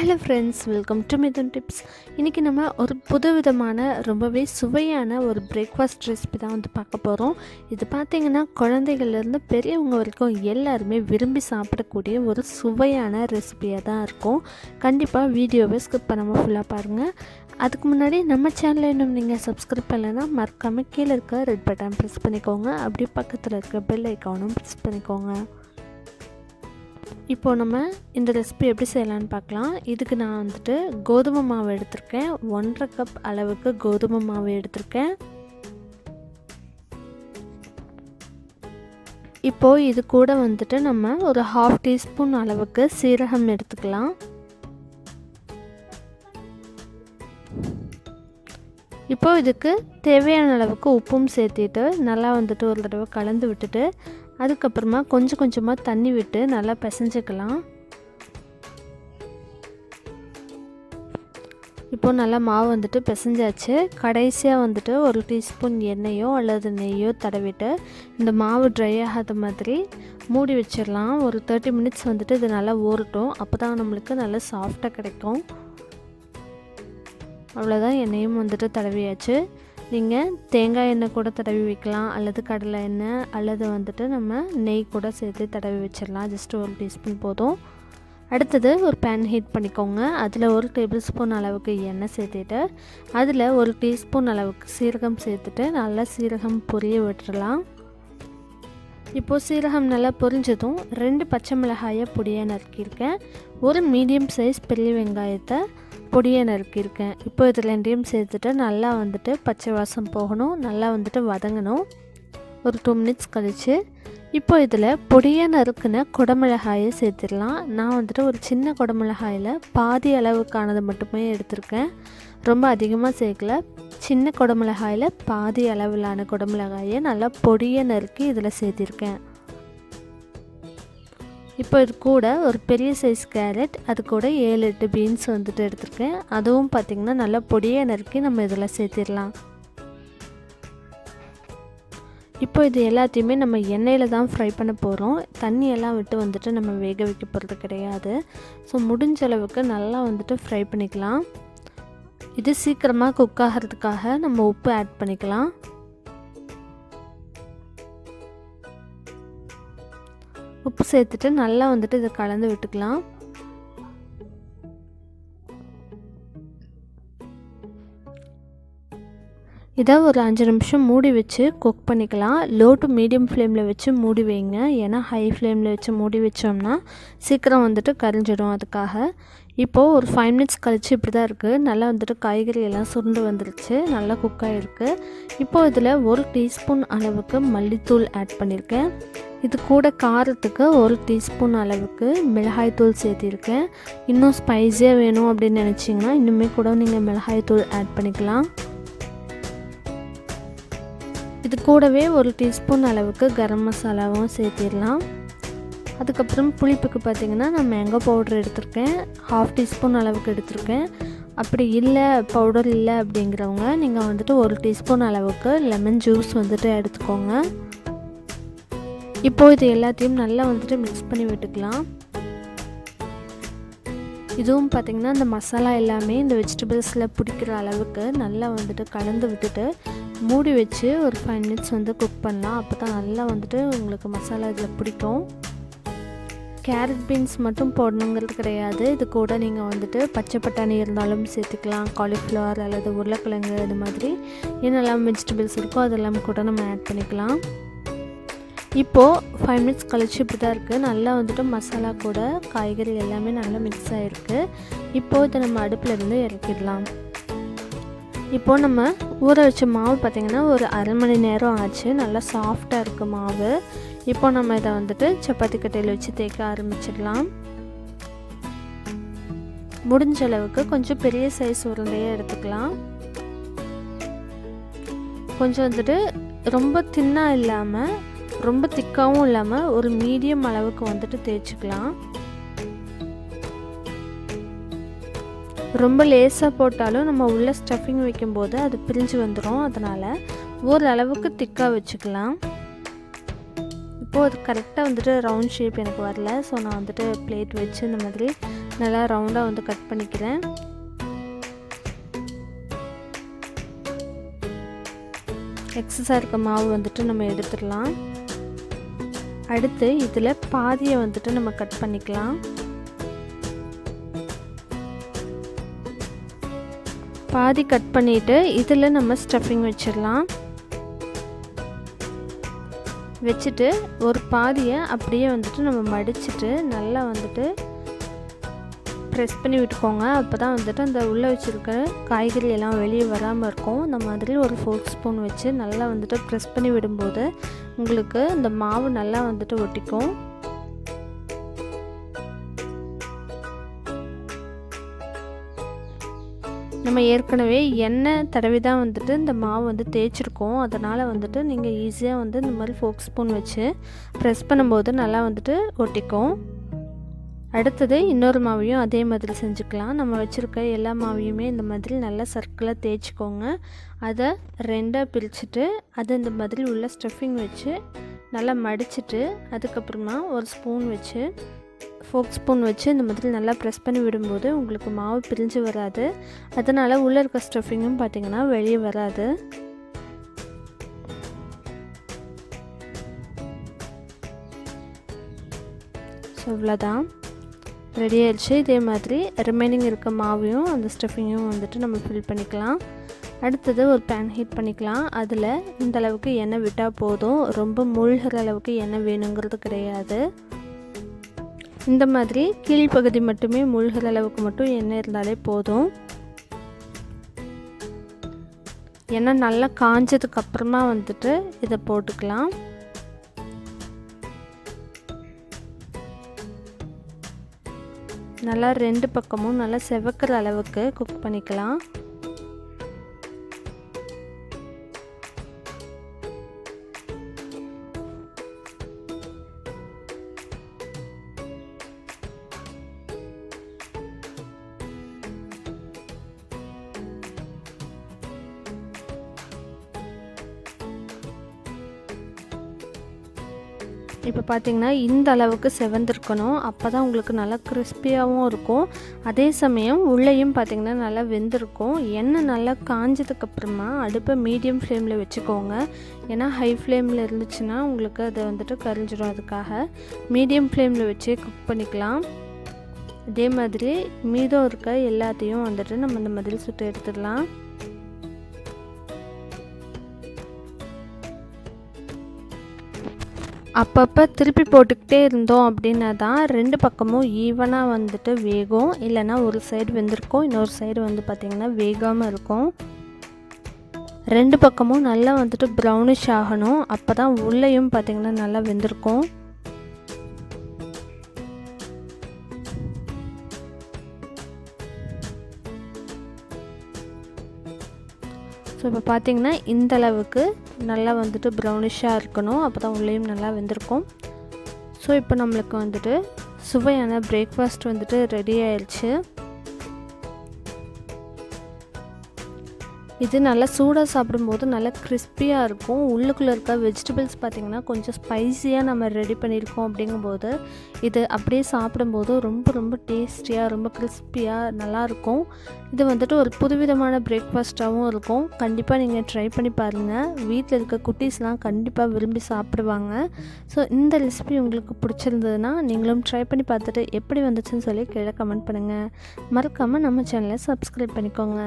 Hello friends, welcome to Mithuntips. இன்றைக்கி நம்ம ஒரு புதுவிதமான ரொம்பவே சுவையான ஒரு பிரேக்ஃபாஸ்ட் ரெசிபி தான் பார்க்க போகிறோம். இது பார்த்திங்கன்னா குழந்தைகள்லேருந்து பெரியவங்க வரைக்கும் எல்லாருமே விரும்பி சாப்பிடக்கூடிய ஒரு சுவையான ரெசிபியாக தான் இருக்கும். கண்டிப்பாக வீடியோவை ஸ்கிப் பண்ணாமல் ஃபுல்லாக பாருங்கள். அதுக்கு முன்னாடி நம்ம சேனலில் இன்னும் நீங்கள் சப்ஸ்கிரைப் பண்ணலைன்னா மறக்காமல் கீழே இருக்க ரெட் பட்டன் ப்ரெஸ் பண்ணிக்கோங்க. அப்படியே பக்கத்தில் இருக்க பெல் ஐக்கானும் ப்ரெஸ் பண்ணிக்கோங்க. இப்போது நம்ம இந்த ரெசிபி எப்படி செய்யலான்னு பார்க்கலாம். இதுக்கு நான் கோதுமை மாவு எடுத்திருக்கேன். 1.5 கப் அளவுக்கு கோதுமை மாவு எடுத்திருக்கேன். இப்போது இது கூட நம்ம ஒரு 1/2 டீஸ்பூன் அளவுக்கு சீரகம் எடுத்துக்கலாம். இப்போது இதுக்கு தேவையான அளவுக்கு உப்பும் சேர்த்திட்டு நல்லா ஒரு தடவை கலந்து விட்டுட்டு அதுக்கப்புறமா கொஞ்சம் கொஞ்சமாக தண்ணி விட்டு நல்லா பிசைஞ்சிக்கலாம். இப்போது நல்லா மாவு பிசைஞ்சாச்சு. கடைசியாக ஒரு டீஸ்பூன் எண்ணெயோ அல்லது நெய்யோ தடவிட்டு இந்த மாவு ட்ரை ஆகாத மாதிரி மூடி வச்சிடலாம். ஒரு 30 மினிட்ஸ் இது நல்லா ஊறட்டும். அப்போ தான் நம்மளுக்கு நல்லா சாஃப்டாக கிடைக்கும். அவ்வளோதான், எண்ணெயும் தடவியாச்சு. நீங்கள் தேங்காய் எண்ணெய் கூட தடவி வைக்கலாம், அல்லது கடலை எண்ணெய், அல்லது நம்ம நெய் கூட சேர்த்து தடவி வச்சிடலாம். ஜஸ்ட் 1 டீஸ்பூன் போதும். அடுத்தது ஒரு பேன் ஹீட் பண்ணிக்கோங்க. அதில் 1 டேபிள் ஸ்பூன் அளவுக்கு எண்ணெய் சேர்த்துட்டு அதில் 1 டீஸ்பூன் அளவுக்கு சீரகம் சேர்த்துட்டு நல்லா சீரகம் பொரிய விட்டுடலாம். இப்போது சீரகம் நல்லா பொரிஞ்சதும் 2 பச்சை மிளகாயை பொடியாக நறுக்கியிருக்கேன். ஒரு மீடியம் சைஸ் பெரிய வெங்காயத்தை பொடியாக நறுக்கியிருக்கேன். இப்போ இது 2யும் சேர்த்துட்டு நல்லா பச்சை வாசம் போகணும், நல்லா வதங்கணும். ஒரு 2 மினிட்ஸ் கழித்து இப்போ இதில் பொடியாக நறுக்கின குடமிளகாயை சேர்த்துடலாம். நான் ஒரு சின்ன குடமிளகாயில் பாதி அளவுக்கானது மட்டுமே எடுத்திருக்கேன். ரொம்ப அதிகமாக சேர்க்கல. சின்ன குடமிளகாயில் பாதி அளவிலான குடமிளகாயை நல்லா பொடியாக நறுக்கி இதில் சேர்த்திருக்கேன். இப்போ இது கூட ஒரு பெரிய சைஸ் கேரட், அது கூட 7-8 பீன்ஸ் எடுத்திருக்கேன். அதுவும் பார்த்திங்கன்னா நல்லா பொடியாக நறுக்கி நம்ம இதில் சேர்த்திடலாம். இப்போ இது எல்லாத்தையுமே நம்ம எண்ணெயில் தான் ஃப்ரை பண்ண போகிறோம். தண்ணியெல்லாம் விட்டு நம்ம வேக வைக்க போகிறது கிடையாது. ஸோ முடிஞ்ச அளவுக்கு நல்லா ஃப்ரை பண்ணிக்கலாம். இது சீக்கிரமாக குக் ஆகிறதுக்காக நம்ம உப்பு ஆட் பண்ணிக்கலாம். உப்பு சேர்த்துட்டு நல்லா இதை கலந்து விட்டுக்கலாம். இதை ஒரு 5 நிமிஷம் மூடி வச்சு குக் பண்ணிக்கலாம். லோ டு மீடியம் ஃப்ளேமில் வச்சு மூடி வைங்க. ஏன்னா ஹை ஃப்ளேமில் வச்சு மூடி வச்சோம்னா சீக்கிரம் கரிஞ்சிடும். அதுக்காக இப்போது ஒரு 5 மினிட்ஸ் கழித்து இப்படி தான் இருக்குது. நல்லா காய்கறி எல்லாம் சுருண்டு வந்துருச்சு, நல்லா குக் ஆகிருக்கு. இப்போது இதில் 1 டீஸ்பூன் அளவுக்கு மல்லித்தூள் ஆட் பண்ணியிருக்கேன். இது கூட காரத்துக்கு 1 டீஸ்பூன் அளவுக்கு மிளகாய்த்தூள் சேர்த்திருக்கேன். இன்னும் ஸ்பைஸியாக வேணும் அப்படின்னு நினச்சிங்கன்னா இன்னுமே கூட நீங்கள் மிளகாய்த்தூள் ஆட் பண்ணிக்கலாம். இது கூடவே 1 டீஸ்பூன் அளவுக்கு கரம் மசாலாவும் சேர்த்திடலாம். அதுக்கப்புறம் புளிப்புக்கு பார்த்திங்கன்னா நான் மேங்கோ பவுடர் எடுத்திருக்கேன். 1/2 டீஸ்பூன் அளவுக்கு எடுத்திருக்கேன். அப்படி இல்லை, பவுடர் இல்லை அப்படிங்கிறவங்க நீங்கள் 1 டீஸ்பூன் அளவுக்கு லெமன் ஜூஸ் எடுத்துக்கோங்க. இப்போது இது எல்லாத்தையும் நல்லா மிக்ஸ் பண்ணி விட்டுக்கலாம். இதுவும் பார்த்திங்கன்னா இந்த மசாலா எல்லாமே இந்த வெஜிடபிள்ஸில் பிடிக்கிற அளவுக்கு நல்லா கலந்து விட்டுட்டு மூடி வச்சு ஒரு 5 மினிட்ஸ் குக் பண்ணலாம். அப்போ தான் நல்லா உங்களுக்கு மசாலா இதில் பிடிக்கும். கேரட் பீன்ஸ் மட்டும் போடணுங்கிறது கிடையாது. இது கூட நீங்கள் பச்சை பட்டாணி இருந்தாலும் சேர்த்துக்கலாம், காலிஃப்ளவர் அல்லது உருளைக்கிழங்கு, இது மாதிரி என்னெல்லாம் வெஜிடபிள்ஸ் இருக்கோ அதெல்லாம் கூட நம்ம ஆட் பண்ணிக்கலாம். இப்போது 5 மினிட்ஸ் கழிச்சு இப்படி தான் இருக்குது. நல்லா மசாலா கூட காய்கறி எல்லாமே நல்லா மிக்ஸ் ஆகிருக்கு. இப்போது இதை நம்ம அடுப்பில் இருந்து இறக்கிடலாம். இப்போது நம்ம ஊற வச்ச மாவு பார்த்திங்கன்னா ஒரு 1/2 மணி நேரம் ஆச்சு. நல்லா சாஃப்டாக இருக்குது மாவு. இப்போ நம்ம இதை சப்பாத்தி கட்டையில் வச்சு தேய்க்க ஆரம்பிச்சிடலாம். முடிஞ்ச அளவுக்கு கொஞ்சம் பெரிய சைஸ் உருண்டையாக எடுத்துக்கலாம். கொஞ்சம் ரொம்ப தின்னாக இல்லாமல் ரொம்ப திக்காகவும் இல்லாமல் ஒரு மீடியம் அளவுக்கு தேய்ச்சிக்கலாம். ரொம்ப லேசாக போட்டாலும் நம்ம உள்ளே ஸ்டஃபிங் வைக்கும்போது அது பிரிஞ்சு வந்துடும். அதனால் ஓரளவுக்கு திக்காக வச்சுக்கலாம். அப்போது அது கரெக்டாக வந்துட்டு ரவுண்ட் ஷேப் எனக்கு வரல. ஸோ நான் வந்துட்டு பிளேட் வச்சு இந்த மாதிரி நல்லா ரவுண்டாக வந்து கட் பண்ணிக்கிறேன். எக்ஸஸாக இருக்க மாவு வந்துட்டு நம்ம எடுத்துடலாம். அடுத்து இதில் பாதியை வந்துட்டு நம்ம கட் பண்ணிக்கலாம். பாதி கட் பண்ணிவிட்டு இதில் நம்ம ஸ்டஃபிங் வச்சிடலாம். வச்சுட்டு ஒரு பாதியை அப்படியே வந்துட்டு நம்ம மடிச்சுட்டு நல்லா வந்துட்டு ப்ரெஸ் பண்ணி விட்டுக்கோங்க. அப்போ தான் வந்துட்டு அந்த உள்ளே வச்சுருக்க காய்கறி எல்லாம் வெளியே வராமல் இருக்கும். இந்த மாதிரி ஒரு ஃபோர்க் ஸ்பூன் வச்சு நல்லா வந்துட்டு ப்ரெஸ் பண்ணி விடும்போது உங்களுக்கு இந்த மாவு நல்லா வந்துட்டு ஒட்டிக்கும். நம்ம ஏற்கனவே எண்ணெய் தடவி தான் வந்துட்டு இந்த மாவு வந்து தேய்ச்சிருக்கோம். அதனால் வந்துட்டு நீங்கள் ஈஸியாக வந்து இந்த மாதிரி ஃபோர்க் ஸ்பூன் வச்சு ப்ரெஸ் பண்ணும்போது நல்லா வந்துட்டு ஒட்டிக்கும். அடுத்தது இன்னொரு மாவையும் அதே மாதிரி செஞ்சுக்கலாம். நம்ம வச்சுருக்க எல்லா மாவையுமே இந்த மாதிரி நல்லா சர்க்கிளாக தேய்ச்சிக்கோங்க. அதை ரெண்டாக பிரிச்சுட்டு அதை இந்த மாதிரி உள்ள ஸ்டஃபிங் வச்சு நல்லா மடிச்சுட்டு அதுக்கப்புறமா ஒரு ஸ்பூன் வச்சு ஃபோர்க் ஸ்பூன் வச்சு இந்த மாதிரி நல்லா ப்ரெஸ் பண்ணி விடும்போது உங்களுக்கு மாவு பிரிஞ்சு வராது. அதனால் உள்ளே இருக்க ஸ்டஃபிங்கும் பார்த்திங்கன்னா வெளியே வராது. ஸோ இவ்வளோதான், ரெடி ஆயிடுச்சு. இதே மாதிரி ரிமைனிங் இருக்க மாவையும் அந்த ஸ்டஃபிங்கும் வந்துட்டு நம்ம ஃபில் பண்ணிக்கலாம். அடுத்தது ஒரு பேன் ஹீட் பண்ணிக்கலாம். அதில் இந்த அளவுக்கு எண்ணெய் விட்டால் போதும். ரொம்ப மூழ்கிற அளவுக்கு எண்ணெய் வேணுங்கிறது கிடையாது. இந்த மாதிரி கீழ்ப்பகுதி மட்டுமே மூழ்கிற அளவுக்கு மட்டும் எண்ணெய் இருந்தாலே போதும். எண்ணெய் நல்லா காஞ்சதுக்கப்புறமா வந்துட்டு இதை போட்டுக்கலாம். நல்லா ரெண்டு பக்கமும் நல்லா செவக்கிற அளவுக்கு குக் பண்ணிக்கலாம். இப்போ பார்த்திங்கன்னா இந்த அளவுக்கு செவந்திருக்கணும். அப்போ தான் உங்களுக்கு நல்லா கிறிஸ்பியாகவும் இருக்கும். அதே சமயம் உள்ளேயும் பார்த்திங்கன்னா நல்லா வெந்திருக்கும். எண்ணெய் நல்லா காஞ்சதுக்கப்புறமா அடுப்பை மீடியம் ஃப்ளேமில் வச்சுக்கோங்க. ஏன்னா ஹை ஃப்ளேமில் இருந்துச்சுன்னா உங்களுக்கு அதை வந்துட்டு கரிஞ்சிடும். அதுக்காக மீடியம் ஃப்ளேமில் வச்சே குக் பண்ணிக்கலாம். இதே மாதிரி மீதம் இருக்க எல்லாத்தையும் வந்துட்டு நம்ம இந்த மாதிரி சுட்டு எடுத்துடலாம். அப்பப்போ திருப்பி போட்டுக்கிட்டே இருந்தோம் அப்படின்னா தான் ரெண்டு பக்கமும் ஈவனாக வந்துட்டு வேகும். இல்லைன்னா ஒரு சைடு வெந்திருக்கும், இன்னொரு சைடு வந்து பார்த்திங்கன்னா வேகாமல் இருக்கும். ரெண்டு பக்கமும் நல்லா வந்துட்டு ப்ரௌனிஷ் ஆகணும். அப்போ தான் உள்ளேயும் பார்த்திங்கன்னா நல்லா வெந்திருக்கும். ஸோ இப்போ பார்த்திங்கன்னா இந்த அளவுக்கு நல்லா வந்துட்டு ப்ரௌனிஷாக இருக்கணும். அப்போ தான் உள்ளேயும் நல்லா வெந்திருக்கும். ஸோ இப்போ நம்மளுக்கு வந்துட்டு சுவையான பிரேக்ஃபாஸ்ட் வந்துட்டு ரெடி ஆயிடுச்சு. இது நல்லா சூடாக சாப்பிடும்போது நல்லா கிறிஸ்பியாக இருக்கும். உள்ளுக்குள்ளே இருக்க வெஜிடபிள்ஸ் பார்த்திங்கன்னா கொஞ்சம் ஸ்பைஸியாக நம்ம ரெடி பண்ணியிருக்கோம். அப்படிங்கும்போது இது அப்படியே சாப்பிடும்போது ரொம்ப ரொம்ப டேஸ்டியாக ரொம்ப கிறிஸ்பியாக நல்லாயிருக்கும். இது வந்துட்டு ஒரு புதுவிதமான பிரேக்ஃபாஸ்ட்டாகவும் இருக்கும். கண்டிப்பாக நீங்கள் ட்ரை பண்ணி பாருங்கள். வீட்டில் இருக்க குட்டீஸ்லாம் கண்டிப்பாக விரும்பி சாப்பிடுவாங்க. ஸோ இந்த ரெசிபி உங்களுக்கு பிடிச்சிருந்ததுன்னா நீங்களும் ட்ரை பண்ணி பார்த்துட்டு எப்படி வந்துச்சுன்னு சொல்லி கீழே கமெண்ட் பண்ணுங்கள். மறக்காமல் நம்ம சேனலை சப்ஸ்கிரைப் பண்ணிக்கோங்க.